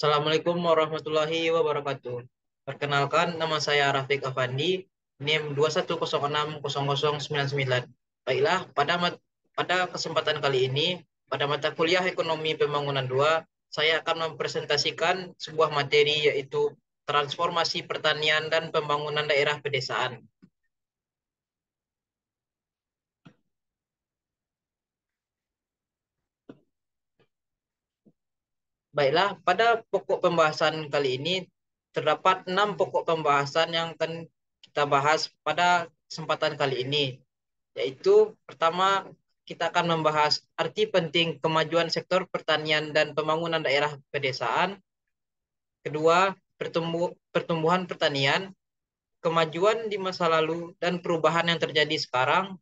Assalamualaikum warahmatullahi wabarakatuh. Perkenalkan, nama saya Rafiq Afandi, NIM 210600099. Baiklah, pada kesempatan kali ini, pada mata kuliah Ekonomi Pembangunan 2, saya akan mempresentasikan sebuah materi yaitu transformasi pertanian dan pembangunan daerah pedesaan. Baiklah, pada pokok pembahasan kali ini terdapat 6 pokok pembahasan yang akan kita bahas pada kesempatan kali ini. Yaitu pertama, kita akan membahas arti penting kemajuan sektor pertanian dan pembangunan daerah pedesaan. Kedua, pertumbuhan pertanian, kemajuan di masa lalu dan perubahan yang terjadi sekarang.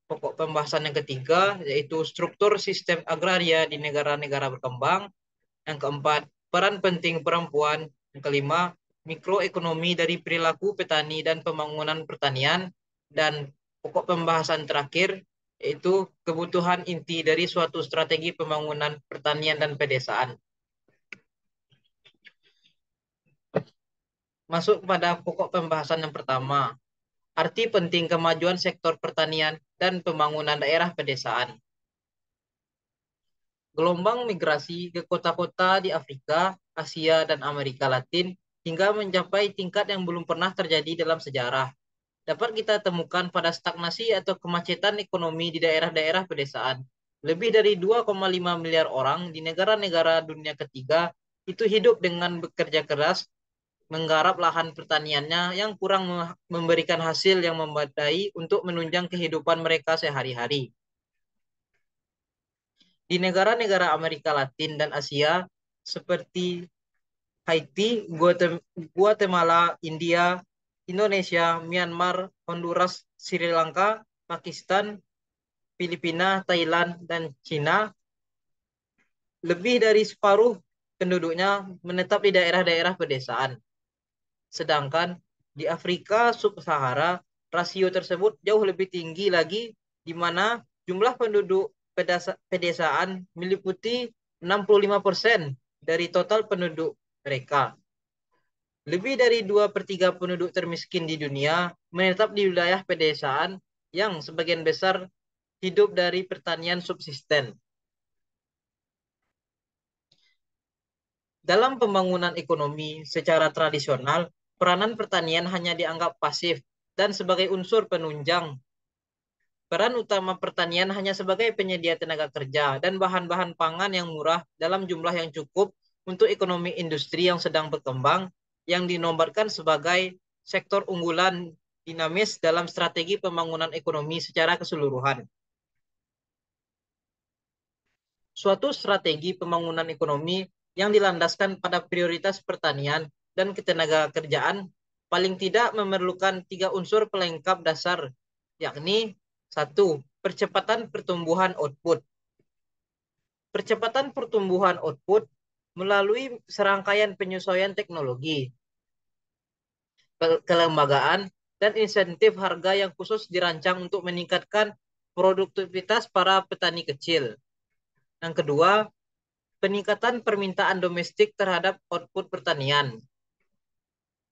Pokok pembahasan yang ketiga yaitu struktur sistem agraria di negara-negara berkembang. Yang keempat, peran penting perempuan. Yang kelima, mikroekonomi dari perilaku petani dan pembangunan pertanian. Dan pokok pembahasan terakhir, yaitu kebutuhan inti dari suatu strategi pembangunan pertanian dan pedesaan. Masuk pada pokok pembahasan yang pertama, arti penting kemajuan sektor pertanian dan pembangunan daerah pedesaan. Gelombang migrasi ke kota-kota di Afrika, Asia, dan Amerika Latin hingga mencapai tingkat yang belum pernah terjadi dalam sejarah. Dapat kita temukan pada stagnasi atau kemacetan ekonomi di daerah-daerah pedesaan. Lebih dari 2,5 miliar orang di negara-negara dunia ketiga itu hidup dengan bekerja keras, menggarap lahan pertaniannya yang kurang memberikan hasil yang memadai untuk menunjang kehidupan mereka sehari-hari. Di negara-negara Amerika Latin dan Asia seperti Haiti, Guatemala, India, Indonesia, Myanmar, Honduras, Sri Lanka, Pakistan, Filipina, Thailand, dan Cina, lebih dari separuh penduduknya menetap di daerah-daerah pedesaan. Sedangkan di Afrika Sub-Sahara, rasio tersebut jauh lebih tinggi lagi, di mana jumlah penduduk pedesaan meliputi 65% dari total penduduk mereka. Lebih dari 2/3 penduduk termiskin di dunia menetap di wilayah pedesaan yang sebagian besar hidup dari pertanian subsisten. Dalam pembangunan ekonomi secara tradisional, peranan pertanian hanya dianggap pasif dan sebagai unsur penunjang. Peran utama pertanian hanya sebagai penyedia tenaga kerja dan bahan-bahan pangan yang murah dalam jumlah yang cukup untuk ekonomi industri yang sedang berkembang, yang dinobatkan sebagai sektor unggulan dinamis dalam strategi pembangunan ekonomi secara keseluruhan. Suatu strategi pembangunan ekonomi yang dilandaskan pada prioritas pertanian dan ketenaga kerjaan paling tidak memerlukan 3 unsur pelengkap dasar, yakni satu, percepatan pertumbuhan output. Percepatan pertumbuhan output melalui serangkaian penyesuaian teknologi, kelembagaan, dan insentif harga yang khusus dirancang untuk meningkatkan produktivitas para petani kecil. Yang kedua, peningkatan permintaan domestik terhadap output pertanian.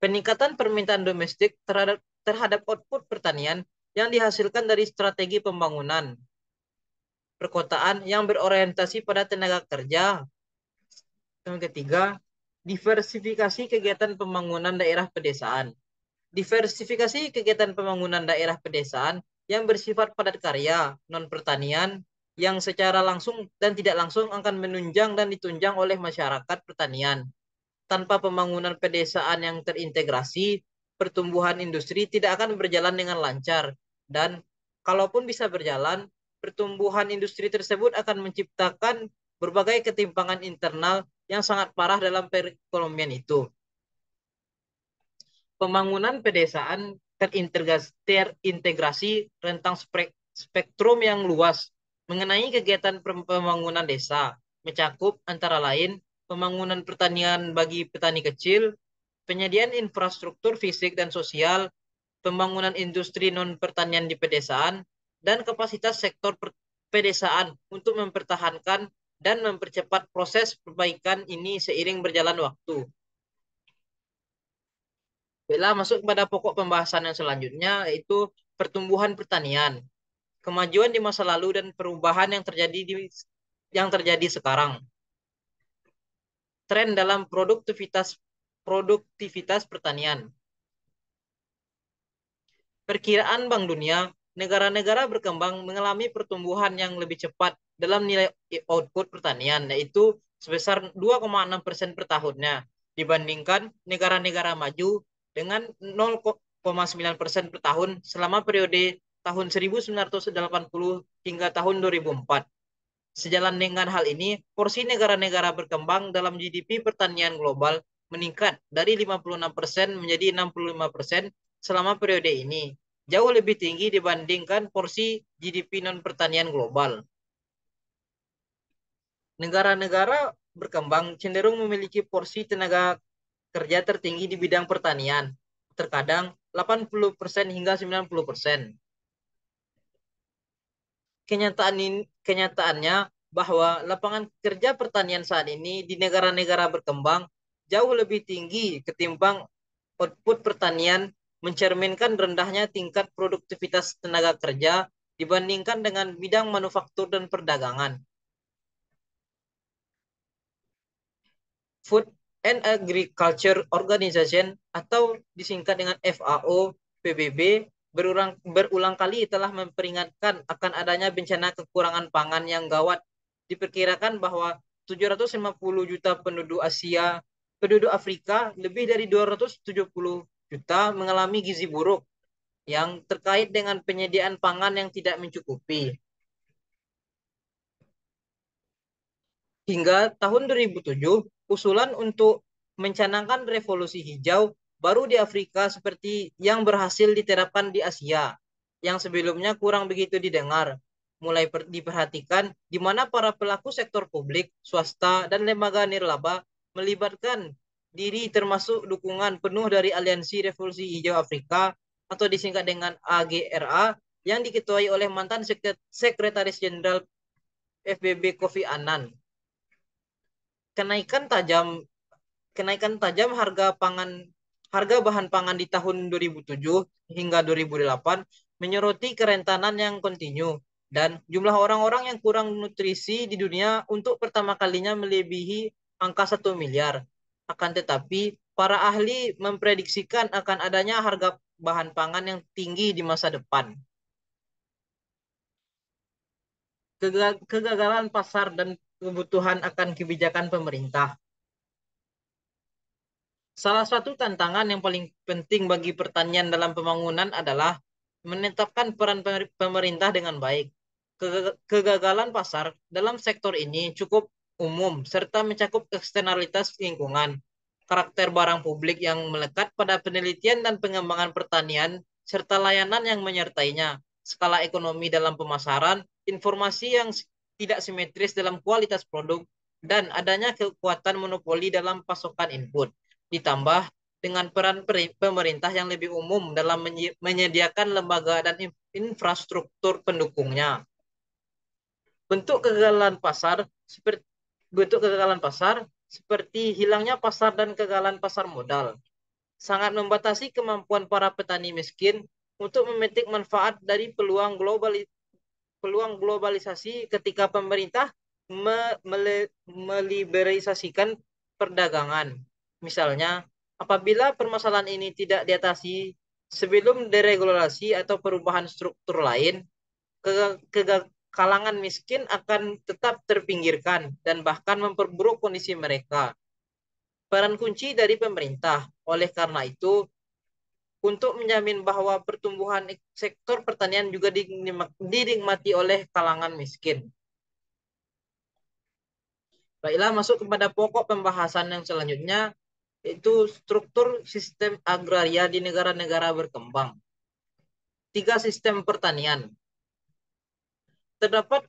Peningkatan permintaan domestik terhadap output pertanian yang dihasilkan dari strategi pembangunan perkotaan yang berorientasi pada tenaga kerja. Yang ketiga, diversifikasi kegiatan pembangunan daerah pedesaan. Diversifikasi kegiatan pembangunan daerah pedesaan yang bersifat padat karya, non-pertanian, yang secara langsung dan tidak langsung akan menunjang dan ditunjang oleh masyarakat pertanian. Tanpa pembangunan pedesaan yang terintegrasi, pertumbuhan industri tidak akan berjalan dengan lancar. Dan kalaupun bisa berjalan, pertumbuhan industri tersebut akan menciptakan berbagai ketimpangan internal yang sangat parah dalam perekonomian itu. Pembangunan pedesaan terintegrasi rentang spektrum yang luas mengenai kegiatan pembangunan desa, mencakup antara lain pembangunan pertanian bagi petani kecil, penyediaan infrastruktur fisik dan sosial, pembangunan industri non-pertanian di pedesaan, dan kapasitas sektor pedesaan untuk mempertahankan dan mempercepat proses perbaikan ini seiring berjalan waktu. Baiklah, masuk kepada pokok pembahasan yang selanjutnya, yaitu pertumbuhan pertanian, kemajuan di masa lalu dan perubahan yang terjadi sekarang. Tren dalam produktivitas pertanian. Perkiraan Bank Dunia, negara-negara berkembang mengalami pertumbuhan yang lebih cepat dalam nilai output pertanian, yaitu sebesar 2,6% per tahunnya, dibandingkan negara-negara maju dengan 0,9% per tahun selama periode tahun 1980 hingga tahun 2004. Sejalan dengan hal ini, porsi negara-negara berkembang dalam GDP pertanian global meningkat dari 56% menjadi 65% selama periode ini, jauh lebih tinggi dibandingkan porsi GDP non-pertanian global. Negara-negara berkembang cenderung memiliki porsi tenaga kerja tertinggi di bidang pertanian, terkadang 80% hingga 90%. Kenyataannya bahwa lapangan kerja pertanian saat ini di negara-negara berkembang jauh lebih tinggi ketimbang output pertanian, mencerminkan rendahnya tingkat produktivitas tenaga kerja dibandingkan dengan bidang manufaktur dan perdagangan. Food and Agriculture Organization atau disingkat dengan FAO, PBB berulang kali telah memperingatkan akan adanya bencana kekurangan pangan yang gawat. Diperkirakan bahwa 750 juta penduduk Afrika, lebih dari 270 juta mengalami gizi buruk yang terkait dengan penyediaan pangan yang tidak mencukupi. Hingga tahun 2007, usulan untuk mencanangkan revolusi hijau baru di Afrika seperti yang berhasil diterapkan di Asia, yang sebelumnya kurang begitu didengar, mulai diperhatikan di mana para pelaku sektor publik, swasta, dan lembaga nirlaba melibatkan diri termasuk dukungan penuh dari Aliansi Revolusi Hijau Afrika atau disingkat dengan AGRA yang diketuai oleh mantan Sekretaris Jenderal FBB Kofi Annan. kenaikan tajam kenaikan tajam harga bahan pangan di tahun 2007 hingga 2008 menyoroti kerentanan yang kontinu dan jumlah orang-orang yang kurang nutrisi di dunia untuk pertama kalinya melebihi angka 1 miliar. Akan tetapi, para ahli memprediksikan akan adanya harga bahan pangan yang tinggi di masa depan. Kegagalan pasar dan kebutuhan akan kebijakan pemerintah. Salah satu tantangan yang paling penting bagi pertanian dalam pembangunan adalah menetapkan peran pemerintah dengan baik. Kegagalan pasar dalam sektor ini cukup umum serta mencakup eksternalitas lingkungan, karakter barang publik yang melekat pada penelitian dan pengembangan pertanian, serta layanan yang menyertainya, skala ekonomi dalam pemasaran, informasi yang tidak simetris dalam kualitas produk, dan adanya kekuatan monopoli dalam pasokan input. Ditambah dengan peran pemerintah yang lebih umum dalam menyediakan lembaga dan infrastruktur pendukungnya. Bentuk kegagalan pasar seperti hilangnya pasar dan kegagalan pasar modal sangat membatasi kemampuan para petani miskin untuk memetik manfaat dari peluang globalisasi ketika pemerintah meliberalisasikan perdagangan. Misalnya, apabila permasalahan ini tidak diatasi sebelum deregulasi atau perubahan struktur lain, kalangan miskin akan tetap terpinggirkan dan bahkan memperburuk kondisi mereka. Peran kunci dari pemerintah, oleh karena itu, untuk menjamin bahwa pertumbuhan sektor pertanian juga dinikmati oleh kalangan miskin. Baiklah, masuk kepada pokok pembahasan yang selanjutnya, yaitu struktur sistem agraria di negara-negara berkembang. 3 sistem pertanian. Terdapat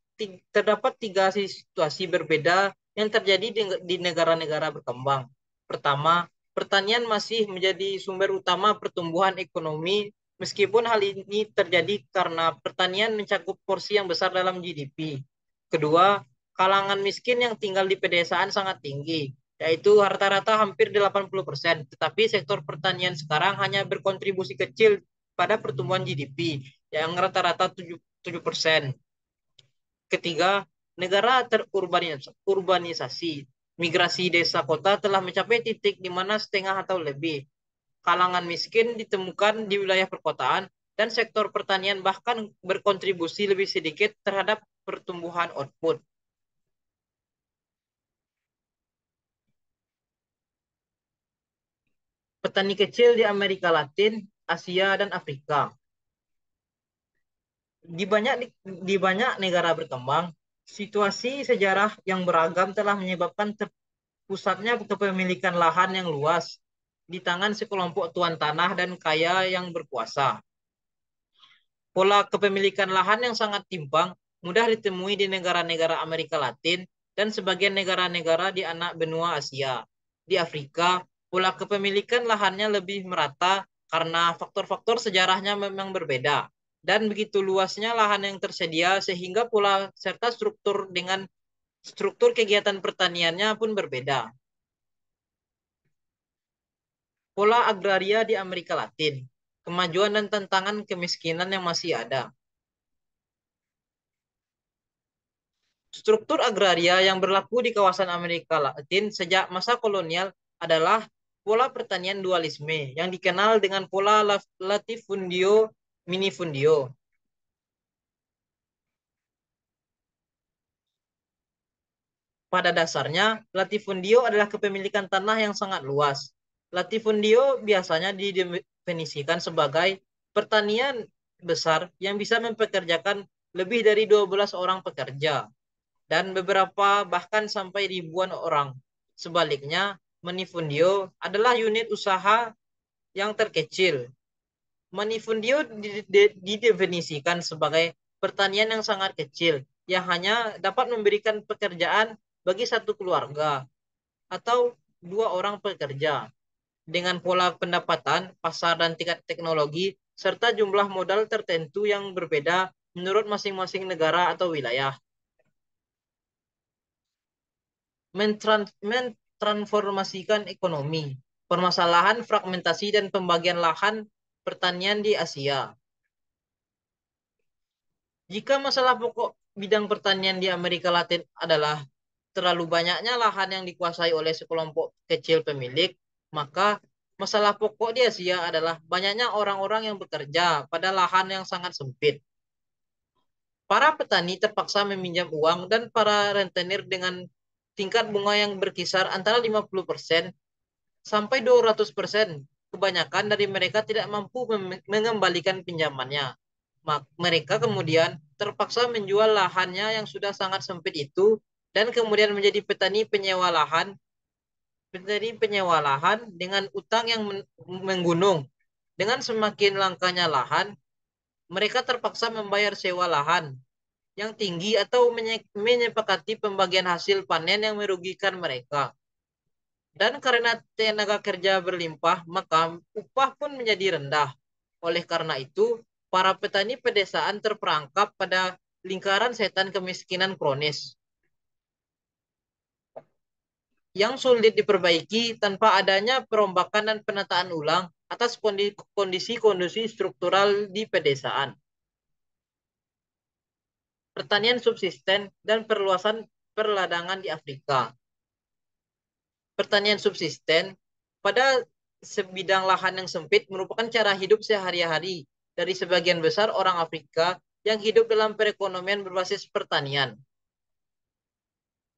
3 situasi berbeda yang terjadi di negara-negara berkembang. Pertama, pertanian masih menjadi sumber utama pertumbuhan ekonomi, meskipun hal ini terjadi karena pertanian mencakup porsi yang besar dalam GDP. Kedua, kalangan miskin yang tinggal di pedesaan sangat tinggi, yaitu rata-rata hampir 80%. Tetapi sektor pertanian sekarang hanya berkontribusi kecil pada pertumbuhan GDP yang rata-rata 7%. Ketiga, negara terurbanisasi. Migrasi desa kota telah mencapai titik di mana setengah atau lebih kalangan miskin ditemukan di wilayah perkotaan dan sektor pertanian bahkan berkontribusi lebih sedikit terhadap pertumbuhan output. Petani kecil di Amerika Latin, Asia, dan Afrika. Di banyak negara berkembang, situasi sejarah yang beragam telah menyebabkan terpusatnya kepemilikan lahan yang luas di tangan sekelompok tuan tanah dan kaya yang berkuasa. Pola kepemilikan lahan yang sangat timpang mudah ditemui di negara-negara Amerika Latin dan sebagian negara-negara di anak benua Asia. Di Afrika, pola kepemilikan lahannya lebih merata karena faktor-faktor sejarahnya memang berbeda. Dan begitu luasnya lahan yang tersedia sehingga pola serta struktur kegiatan pertaniannya pun berbeda. Pola agraria di Amerika Latin, kemajuan dan tantangan kemiskinan yang masih ada. Struktur agraria yang berlaku di kawasan Amerika Latin sejak masa kolonial adalah pola pertanian dualisme yang dikenal dengan pola latifundio minifundio. Pada dasarnya, latifundio adalah kepemilikan tanah yang sangat luas. Latifundio biasanya didefinisikan sebagai pertanian besar yang bisa mempekerjakan lebih dari 12 orang pekerja dan beberapa bahkan sampai ribuan orang. Sebaliknya, manifundio adalah unit usaha yang terkecil. Manifundio didefinisikan sebagai pertanian yang sangat kecil yang hanya dapat memberikan pekerjaan bagi satu keluarga atau 2 orang pekerja dengan pola pendapatan, pasar, dan tingkat teknologi serta jumlah modal tertentu yang berbeda menurut masing-masing negara atau wilayah. Mentransformasikan ekonomi, permasalahan fragmentasi dan pembagian lahan pertanian di Asia. Jika masalah pokok bidang pertanian di Amerika Latin adalah terlalu banyaknya lahan yang dikuasai oleh sekelompok kecil pemilik, maka masalah pokok di Asia adalah banyaknya orang-orang yang bekerja pada lahan yang sangat sempit. Para petani terpaksa meminjam uang dan para rentenir dengan tingkat bunga yang berkisar antara 50% sampai 200%. Kebanyakan dari mereka tidak mampu mengembalikan pinjamannya. Mereka kemudian terpaksa menjual lahannya yang sudah sangat sempit itu dan kemudian menjadi petani penyewa lahan dengan utang yang menggunung. Dengan semakin langkanya lahan, mereka terpaksa membayar sewa lahan yang tinggi atau menyepakati pembagian hasil panen yang merugikan mereka. Dan karena tenaga kerja berlimpah, maka upah pun menjadi rendah. Oleh karena itu, para petani pedesaan terperangkap pada lingkaran setan kemiskinan kronis yang sulit diperbaiki tanpa adanya perombakan dan penataan ulang atas kondisi-kondisi struktural di pedesaan. Pertanian subsisten dan perluasan perladangan di Afrika. Pertanian subsisten pada sebidang lahan yang sempit merupakan cara hidup sehari-hari dari sebagian besar orang Afrika yang hidup dalam perekonomian berbasis pertanian.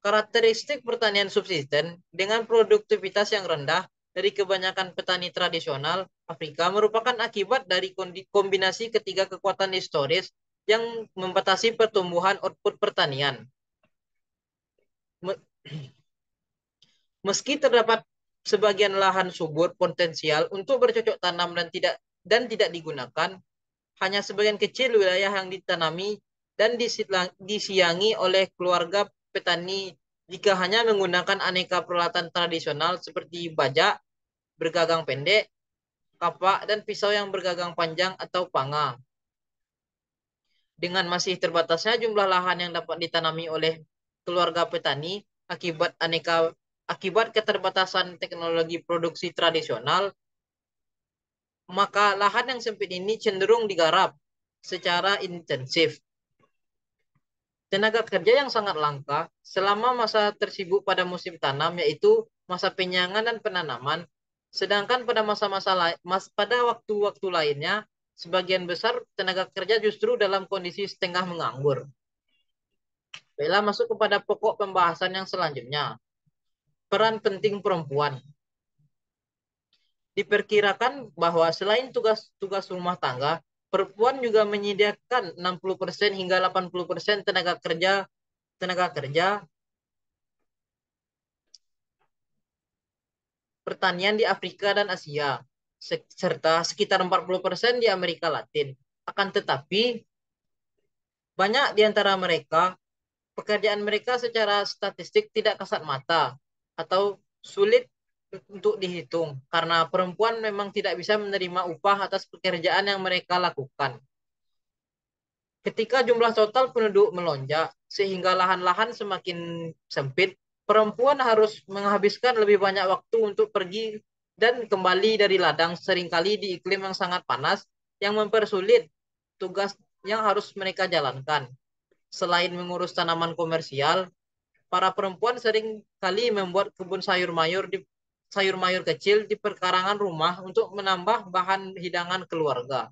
Karakteristik pertanian subsisten dengan produktivitas yang rendah dari kebanyakan petani tradisional Afrika merupakan akibat dari kombinasi ketiga kekuatan historis yang membatasi pertumbuhan output pertanian. Meski terdapat sebagian lahan subur potensial untuk bercocok tanam dan tidak digunakan, hanya sebagian kecil wilayah yang ditanami dan disiangi oleh keluarga petani jika hanya menggunakan aneka peralatan tradisional seperti bajak, bergagang pendek, kapak, dan pisau yang bergagang panjang atau panga. Dengan masih terbatasnya jumlah lahan yang dapat ditanami oleh keluarga petani akibat keterbatasan teknologi produksi tradisional, maka lahan yang sempit ini cenderung digarap secara intensif. Tenaga kerja yang sangat langka selama masa tersibuk pada musim tanam, yaitu masa penyangan dan penanaman, sedangkan pada waktu-waktu lainnya, sebagian besar tenaga kerja justru dalam kondisi setengah menganggur. Baiklah, masuk kepada pokok pembahasan yang selanjutnya. Peran penting perempuan. Diperkirakan bahwa selain tugas-tugas rumah tangga, perempuan juga menyediakan 60% hingga 80% tenaga kerja pertanian di Afrika dan Asia, serta sekitar 40% di Amerika Latin. Akan tetapi, banyak di antara mereka, pekerjaan mereka secara statistik tidak kasat mata atau sulit untuk dihitung karena perempuan memang tidak bisa menerima upah atas pekerjaan yang mereka lakukan. Ketika jumlah total penduduk melonjak sehingga lahan-lahan semakin sempit, perempuan harus menghabiskan lebih banyak waktu untuk pergi dan kembali dari ladang, seringkali di iklim yang sangat panas yang mempersulit tugas yang harus mereka jalankan. Selain mengurus tanaman komersial, para perempuan sering kali membuat kebun sayur mayur kecil di perkarangan rumah untuk menambah bahan hidangan keluarga.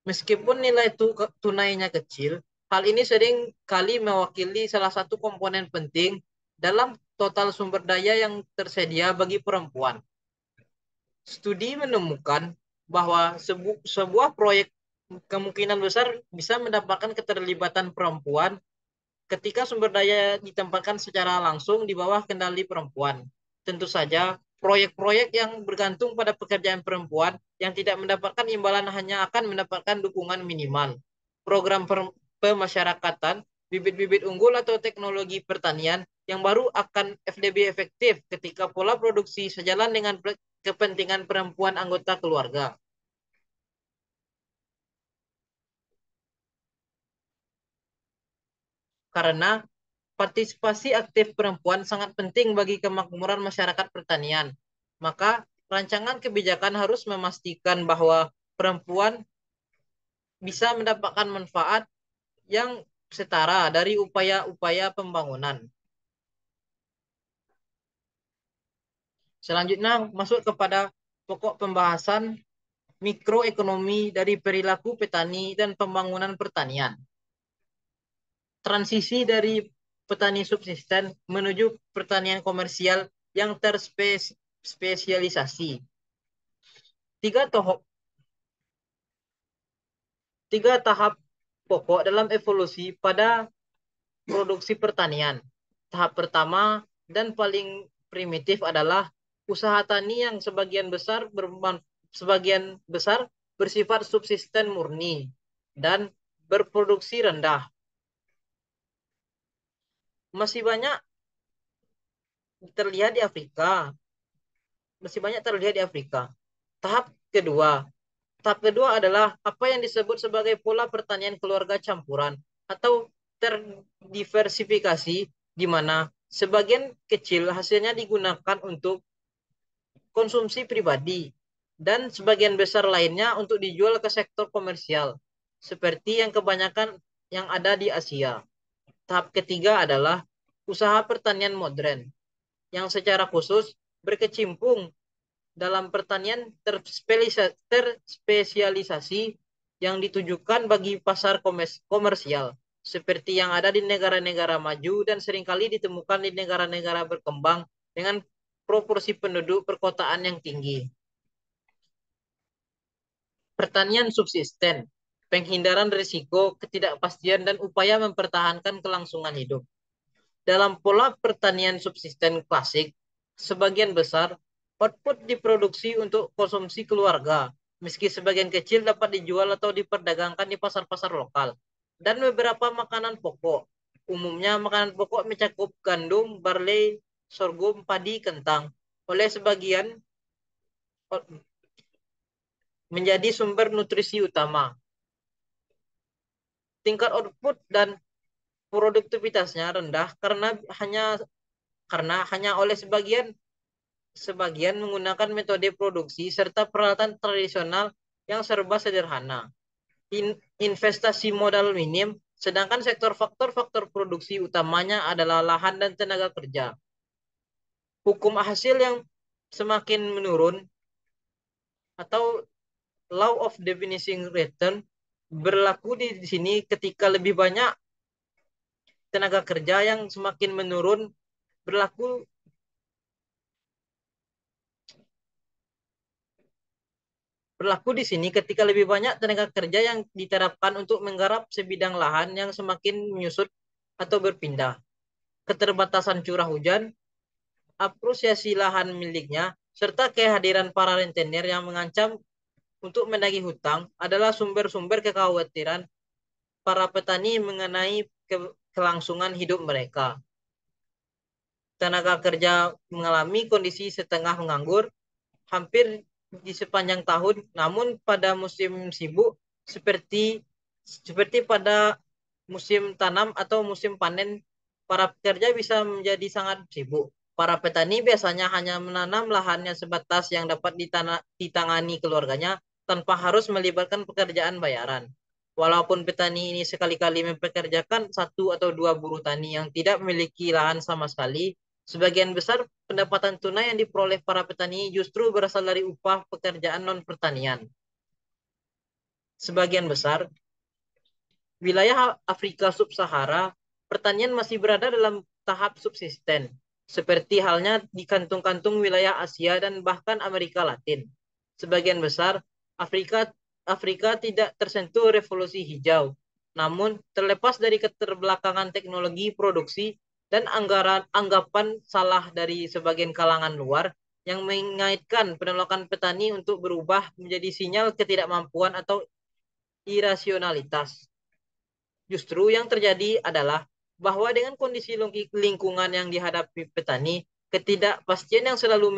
Meskipun nilai tunainya kecil, hal ini sering kali mewakili salah satu komponen penting dalam total sumber daya yang tersedia bagi perempuan. Studi menemukan bahwa sebuah proyek kemungkinan besar bisa mendapatkan keterlibatan perempuan ketika sumber daya ditempatkan secara langsung di bawah kendali perempuan. Tentu saja, proyek-proyek yang bergantung pada pekerjaan perempuan yang tidak mendapatkan imbalan hanya akan mendapatkan dukungan minimal. Program pemasyarakatan, bibit-bibit unggul atau teknologi pertanian yang baru akan FDB efektif ketika pola produksi sejalan dengan kepentingan perempuan anggota keluarga. Karena partisipasi aktif perempuan sangat penting bagi kemakmuran masyarakat pertanian. Maka rancangan kebijakan harus memastikan bahwa perempuan bisa mendapatkan manfaat yang setara dari upaya-upaya pembangunan. Selanjutnya masuk kepada pokok pembahasan mikroekonomi dari perilaku petani dan pembangunan pertanian. Transisi dari petani subsisten menuju pertanian komersial yang terspesialisasi. Tiga, tohok, tiga tahap pokok dalam evolusi pada produksi pertanian. Tahap pertama dan paling primitif adalah usaha tani yang sebagian besar bersifat subsisten murni dan berproduksi rendah. Masih banyak terlihat di Afrika. Masih banyak terlihat di Afrika. Tahap kedua. Tahap kedua adalah apa yang disebut sebagai pola pertanian keluarga campuran atau terdiversifikasi, di mana sebagian kecil hasilnya digunakan untuk konsumsi pribadi dan sebagian besar lainnya untuk dijual ke sektor komersial, seperti yang kebanyakan yang ada di Asia. Tahap ketiga adalah usaha pertanian modern, yang secara khusus berkecimpung dalam pertanian terspesialisasi yang ditujukan bagi pasar komersial, seperti yang ada di negara-negara maju dan seringkali ditemukan di negara-negara berkembang dengan proporsi penduduk perkotaan yang tinggi. Pertanian subsisten, penghindaran risiko, ketidakpastian, dan upaya mempertahankan kelangsungan hidup. Dalam pola pertanian subsisten klasik, sebagian besar output diproduksi untuk konsumsi keluarga, meski sebagian kecil dapat dijual atau diperdagangkan di pasar-pasar lokal. Dan beberapa makanan pokok, umumnya makanan pokok mencakup gandum, barley, sorghum, padi, kentang, oleh sebagian menjadi sumber nutrisi utama. Tingkat output dan produktivitasnya rendah karena hanya oleh sebagian sebagian menggunakan metode produksi serta peralatan tradisional yang serba sederhana. Investasi modal minim, sedangkan faktor-faktor produksi utamanya adalah lahan dan tenaga kerja. Hukum hasil yang semakin menurun atau law of diminishing return berlaku di sini ketika lebih banyak tenaga kerja yang semakin menurun berlaku berlaku di sini ketika lebih banyak tenaga kerja yang diterapkan untuk menggarap sebidang lahan yang semakin menyusut atau berpindah. Keterbatasan curah hujan, apresiasi lahan miliknya, serta kehadiran para rentenir yang mengancam untuk menagih hutang adalah sumber-sumber kekhawatiran para petani mengenai kelangsungan hidup mereka. Tenaga kerja mengalami kondisi setengah menganggur hampir di sepanjang tahun, namun pada musim sibuk seperti seperti pada musim tanam atau musim panen, para pekerja bisa menjadi sangat sibuk. Para petani biasanya hanya menanam lahannya sebatas yang dapat ditangani keluarganya tanpa harus melibatkan pekerjaan bayaran. Walaupun petani ini sekali-kali mempekerjakan satu atau dua buruh tani yang tidak memiliki lahan sama sekali, sebagian besar pendapatan tunai yang diperoleh para petani justru berasal dari upah pekerjaan non-pertanian. Sebagian besar wilayah Afrika Sub-Sahara, pertanian masih berada dalam tahap subsisten, seperti halnya di kantung-kantung wilayah Asia dan bahkan Amerika Latin. Sebagian besar Afrika Afrika tidak tersentuh revolusi hijau, namun terlepas dari keterbelakangan teknologi produksi dan anggapan salah dari sebagian kalangan luar yang mengaitkan penolakan petani untuk berubah menjadi sinyal ketidakmampuan atau irasionalitas. Justru yang terjadi adalah bahwa dengan kondisi lingkungan yang dihadapi petani, ketidakpastian yang selalu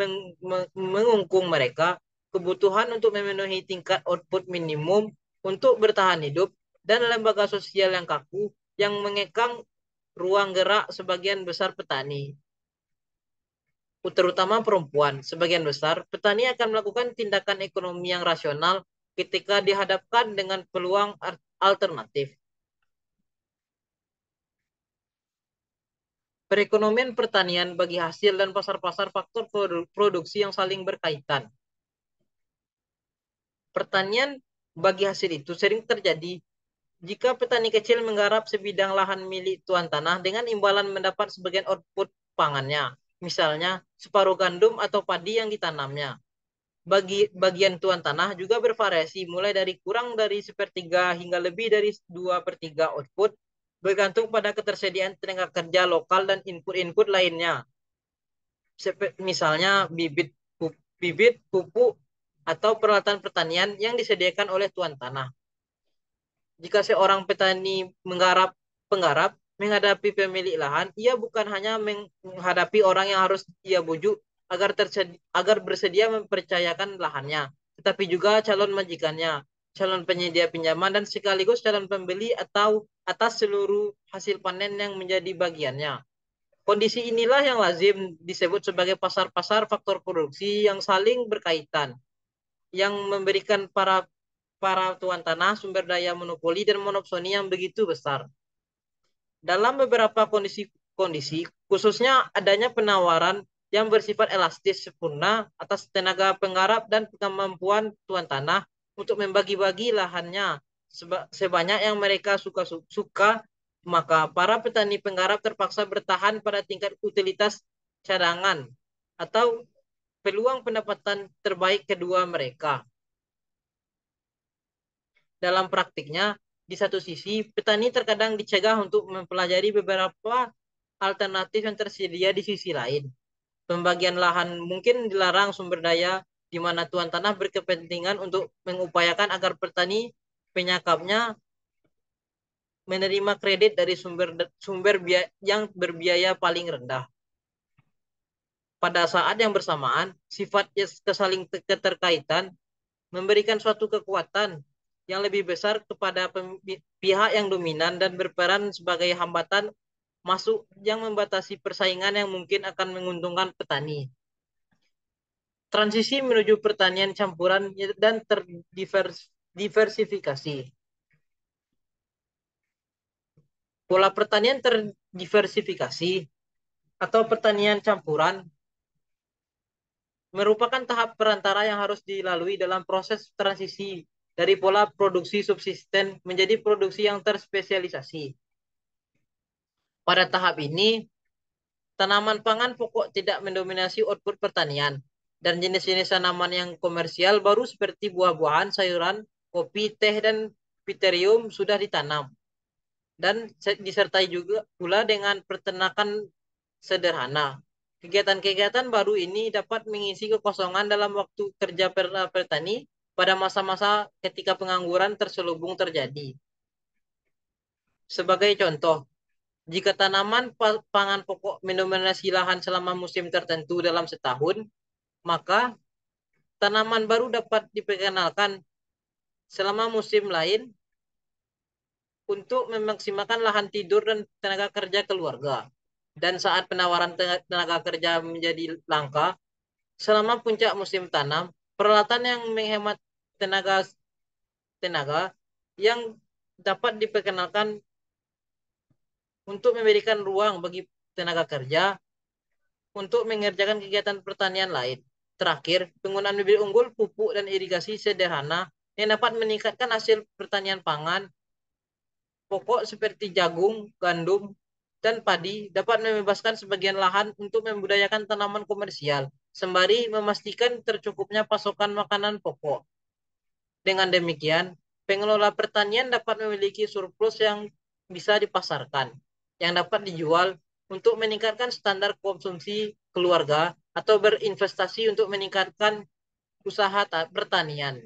mengungkung mereka, kebutuhan untuk memenuhi tingkat output minimum untuk bertahan hidup, dan lembaga sosial yang kaku yang mengekang ruang gerak sebagian besar petani, terutama perempuan. Sebagian besar petani akan melakukan tindakan ekonomi yang rasional ketika dihadapkan dengan peluang alternatif. Perekonomian pertanian bagi hasil dan pasar-pasar faktor produksi yang saling berkaitan. Pertanian bagi hasil itu sering terjadi jika petani kecil menggarap sebidang lahan milik tuan tanah dengan imbalan mendapat sebagian output pangannya, misalnya separuh gandum atau padi yang ditanamnya. Bagian tuan tanah juga bervariasi mulai dari kurang dari sepertiga hingga lebih dari 2/3 output, bergantung pada ketersediaan tenaga kerja lokal dan input-input lainnya. Misalnya bibit, pupuk, atau peralatan pertanian yang disediakan oleh tuan tanah. Jika seorang petani penggarap menghadapi pemilik lahan, ia bukan hanya menghadapi orang yang harus ia bujuk agar bersedia mempercayakan lahannya, tetapi juga calon majikannya, calon penyedia pinjaman, dan sekaligus calon pembeli atau atas seluruh hasil panen yang menjadi bagiannya. Kondisi inilah yang lazim disebut sebagai pasar-pasar faktor produksi yang saling berkaitan, yang memberikan para tuan tanah sumber daya monopoli dan monopsoni yang begitu besar. Dalam beberapa kondisi, khususnya adanya penawaran yang bersifat elastis sempurna atas tenaga penggarap dan kemampuan tuan tanah untuk membagi-bagi lahannya sebanyak yang mereka suka, maka para petani penggarap terpaksa bertahan pada tingkat utilitas cadangan atau peluang pendapatan terbaik kedua mereka. Dalam praktiknya, di satu sisi, petani terkadang dicegah untuk mempelajari beberapa alternatif yang tersedia di sisi lain. Pembagian lahan mungkin dilarang sumber daya di mana tuan tanah berkepentingan untuk mengupayakan agar petani penyakapnya menerima kredit dari sumber yang berbiaya paling rendah. Pada saat yang bersamaan, sifat kesaling keterkaitan memberikan suatu kekuatan yang lebih besar kepada pihak yang dominan dan berperan sebagai hambatan masuk yang membatasi persaingan yang mungkin akan menguntungkan petani. Transisi menuju pertanian campuran dan terdiversifikasi. Pola pertanian terdiversifikasi atau pertanian campuran merupakan tahap perantara yang harus dilalui dalam proses transisi dari pola produksi subsisten menjadi produksi yang terspesialisasi. Pada tahap ini, tanaman pangan pokok tidak mendominasi output pertanian, dan jenis-jenis tanaman yang komersial baru seperti buah-buahan, sayuran, kopi, teh, dan piterium sudah ditanam. Dan disertai juga pula dengan peternakan sederhana. Kegiatan-kegiatan baru ini dapat mengisi kekosongan dalam waktu kerja petani pada masa-masa ketika pengangguran terselubung terjadi. Sebagai contoh, jika tanaman pangan pokok mendominasi lahan selama musim tertentu dalam setahun, maka tanaman baru dapat diperkenalkan selama musim lain untuk memaksimalkan lahan tidur dan tenaga kerja keluarga. Dan saat penawaran tenaga kerja menjadi langka, selama puncak musim tanam, peralatan yang menghemat tenaga tenaga yang dapat diperkenalkan untuk memberikan ruang bagi tenaga kerja untuk mengerjakan kegiatan pertanian lain. Terakhir, penggunaan bibit unggul, pupuk, dan irigasi sederhana yang dapat meningkatkan hasil pertanian pangan pokok seperti jagung, gandum, dan padi dapat membebaskan sebagian lahan untuk membudayakan tanaman komersial, sembari memastikan tercukupnya pasokan makanan pokok. Dengan demikian, pengelola pertanian dapat memiliki surplus yang bisa dipasarkan, yang dapat dijual untuk meningkatkan standar konsumsi keluarga atau berinvestasi untuk meningkatkan usaha pertanian.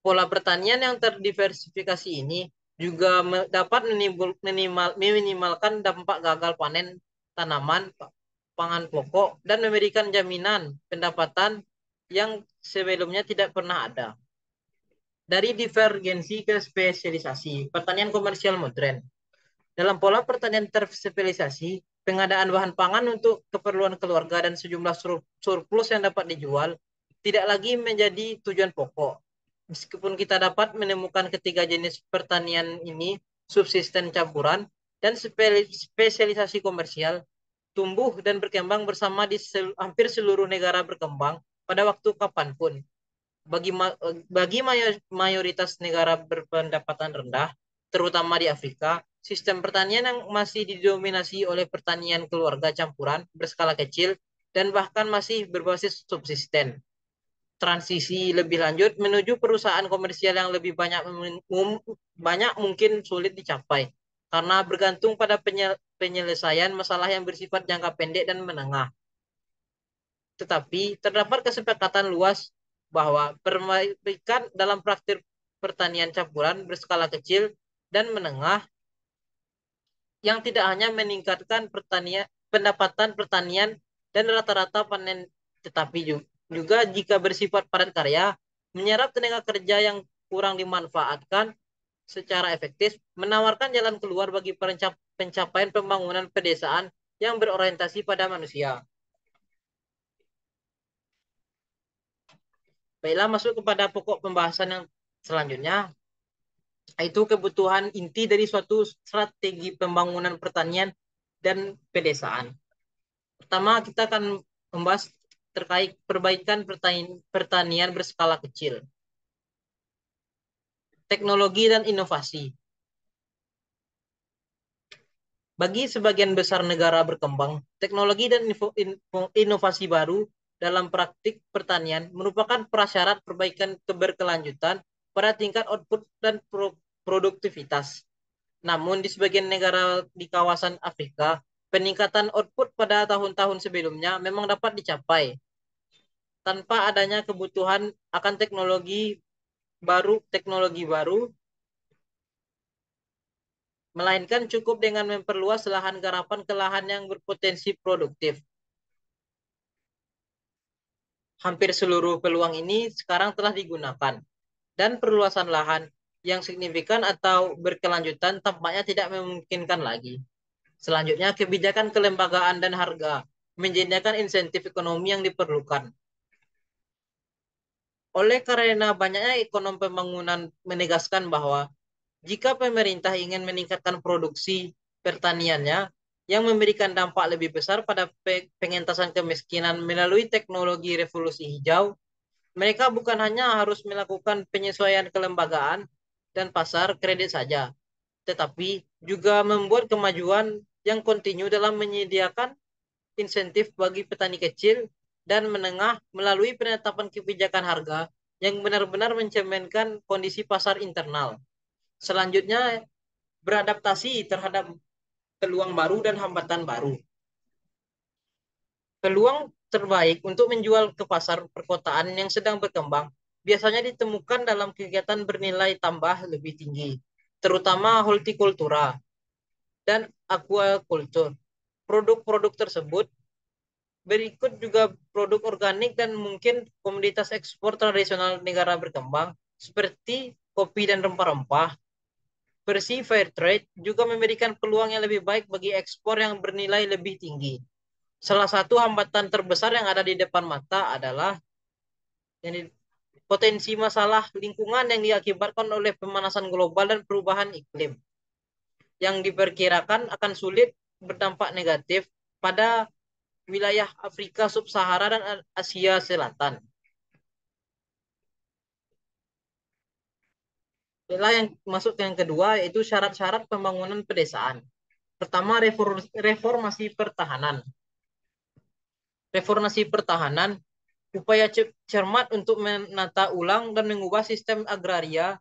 Pola pertanian yang terdiversifikasi ini juga dapat meminimalkan dampak gagal panen tanaman pangan pokok dan memberikan jaminan pendapatan yang sebelumnya tidak pernah ada. Dari divergensi ke spesialisasi, pertanian komersial modern. Dalam pola pertanian terspesialisasi, pengadaan bahan pangan untuk keperluan keluarga dan sejumlah surplus yang dapat dijual tidak lagi menjadi tujuan pokok. Meskipun kita dapat menemukan ketiga jenis pertanian ini, subsisten campuran dan spesialisasi komersial, tumbuh dan berkembang bersama di hampir seluruh negara berkembang pada waktu kapanpun. Bagi mayoritas negara berpendapatan rendah, terutama di Afrika, sistem pertanian yang masih didominasi oleh pertanian keluarga campuran berskala kecil dan bahkan masih berbasis subsisten. Transisi lebih lanjut menuju perusahaan komersial yang lebih banyak mungkin sulit dicapai karena bergantung pada penyelesaian masalah yang bersifat jangka pendek dan menengah. Tetapi terdapat kesepakatan luas bahwa perbaikan dalam praktik pertanian campuran berskala kecil dan menengah yang tidak hanya meningkatkan pendapatan pertanian dan rata-rata panen, tetapi juga jika bersifat padat karya, menyerap tenaga kerja yang kurang dimanfaatkan secara efektif, menawarkan jalan keluar bagi pencapaian pembangunan pedesaan yang berorientasi pada manusia. Baiklah, masuk kepada pokok pembahasan yang selanjutnya, yaitu kebutuhan inti dari suatu strategi pembangunan pertanian dan pedesaan. Pertama, kita akan membahas terkait perbaikan pertanian berskala kecil. Teknologi dan inovasi. Bagi sebagian besar negara berkembang, teknologi dan inovasi baru dalam praktik pertanian merupakan prasyarat perbaikan keberkelanjutan pada tingkat output dan produktivitas. Namun di sebagian negara di kawasan Afrika, peningkatan output pada tahun-tahun sebelumnya memang dapat dicapai tanpa adanya kebutuhan akan teknologi baru, melainkan cukup dengan memperluas lahan garapan ke lahan yang berpotensi produktif. Hampir seluruh peluang ini sekarang telah digunakan. dan perluasan lahan yang signifikan atau berkelanjutan tampaknya tidak memungkinkan lagi. Selanjutnya, kebijakan kelembagaan dan harga menyediakan insentif ekonomi yang diperlukan. Oleh karena banyaknya ekonom pembangunan menegaskan bahwa jika pemerintah ingin meningkatkan produksi pertaniannya yang memberikan dampak lebih besar pada pengentasan kemiskinan melalui teknologi revolusi hijau, mereka bukan hanya harus melakukan penyesuaian kelembagaan dan pasar kredit saja, tetapi juga membuat kemajuan yang kontinu dalam menyediakan insentif bagi petani kecil dan menengah melalui penetapan kebijakan harga yang benar-benar mencerminkan kondisi pasar internal. Selanjutnya, beradaptasi terhadap peluang baru dan hambatan baru. Peluang terbaik untuk menjual ke pasar perkotaan yang sedang berkembang biasanya ditemukan dalam kegiatan bernilai tambah lebih tinggi, terutama hortikultura dan aquaculture. Produk-produk tersebut berikut juga produk organik dan mungkin komoditas ekspor tradisional negara berkembang seperti kopi dan rempah-rempah. Bersih fair trade juga memberikan peluang yang lebih baik bagi ekspor yang bernilai lebih tinggi. Salah satu hambatan terbesar yang ada di depan mata adalah ini, potensi masalah lingkungan yang diakibatkan oleh pemanasan global dan perubahan iklim yang diperkirakan akan sulit berdampak negatif pada wilayah Afrika Sub-Sahara dan Asia Selatan. Inilah yang masuk yang kedua, yaitu syarat-syarat pembangunan pedesaan. Pertama, reformasi pertahanan. Reformasi pertahanan, upaya cermat untuk menata ulang dan mengubah sistem agraria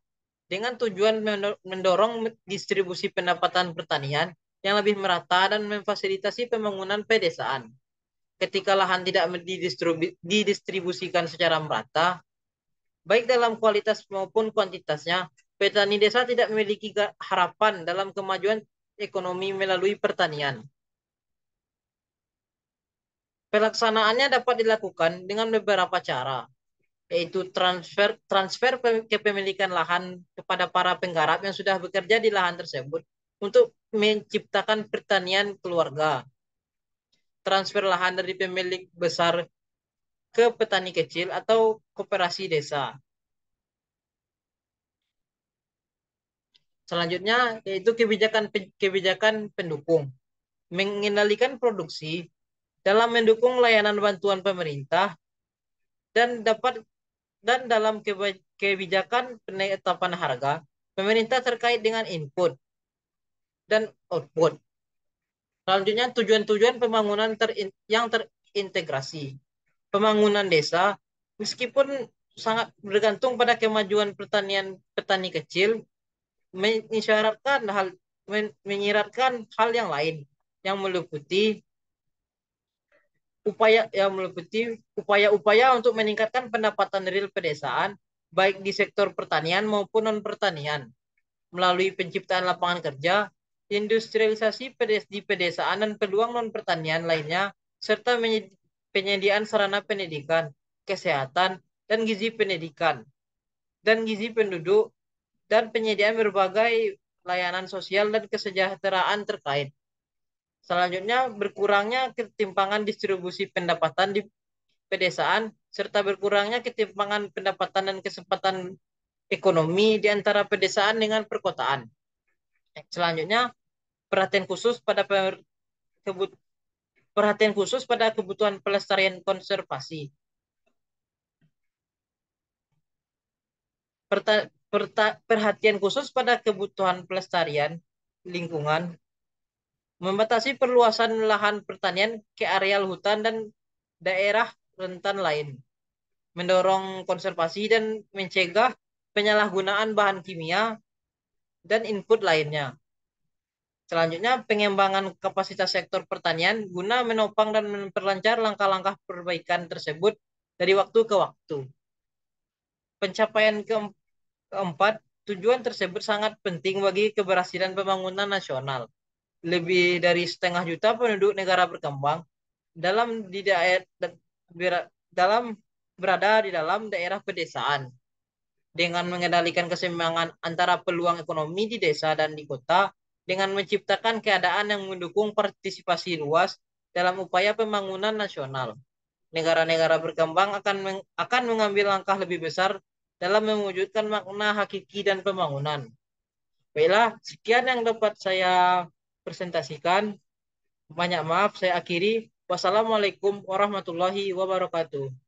dengan tujuan mendorong distribusi pendapatan pertanian yang lebih merata dan memfasilitasi pembangunan pedesaan. Ketika lahan tidak didistribusikan secara merata, baik dalam kualitas maupun kuantitasnya, petani desa tidak memiliki harapan dalam kemajuan ekonomi melalui pertanian. Pelaksanaannya dapat dilakukan dengan beberapa cara, yaitu transfer kepemilikan lahan kepada para penggarap yang sudah bekerja di lahan tersebut untuk menciptakan pertanian keluarga. Transfer lahan dari pemilik besar ke petani kecil atau koperasi desa. Selanjutnya yaitu kebijakan pendukung, mengendalikan produksi dalam mendukung layanan bantuan pemerintah dan dapat dan dalam kebijakan penetapan harga pemerintah terkait dengan input dan output. Selanjutnya tujuan-tujuan pembangunan yang terintegrasi. Pembangunan desa meskipun sangat bergantung pada kemajuan pertanian petani kecil menyiratkan hal yang lain yang meliputi upaya-upaya untuk meningkatkan pendapatan real pedesaan baik di sektor pertanian maupun non pertanian melalui penciptaan lapangan kerja, industrialisasi di pedesaan dan peluang non pertanian lainnya serta penyediaan sarana pendidikan, kesehatan dan gizi pendidikan dan gizi penduduk dan penyediaan berbagai layanan sosial dan kesejahteraan terkait. Selanjutnya, berkurangnya ketimpangan distribusi pendapatan di pedesaan serta berkurangnya ketimpangan pendapatan dan kesempatan ekonomi di antara pedesaan dengan perkotaan. Selanjutnya, perhatian khusus pada kebutuhan pelestarian konservasi. Perhatian khusus pada kebutuhan pelestarian lingkungan, membatasi perluasan lahan pertanian ke areal hutan dan daerah rentan lain, mendorong konservasi dan mencegah penyalahgunaan bahan kimia dan input lainnya. Selanjutnya, pengembangan kapasitas sektor pertanian guna menopang dan memperlancar langkah-langkah perbaikan tersebut dari waktu ke waktu. Pencapaian keempat, tujuan tersebut sangat penting bagi keberhasilan pembangunan nasional. Lebih dari 500.000 penduduk negara berkembang dalam di daerah dalam berada di dalam daerah pedesaan. dengan mengendalikan keseimbangan antara peluang ekonomi di desa dan di kota dengan menciptakan keadaan yang mendukung partisipasi luas dalam upaya pembangunan nasional. Negara-negara berkembang akan mengambil langkah lebih besar dalam mewujudkan makna hakiki dan pembangunan. Baiklah, sekian yang dapat saya presentasikan. Banyak maaf, saya akhiri. Wassalamualaikum warahmatullahi wabarakatuh.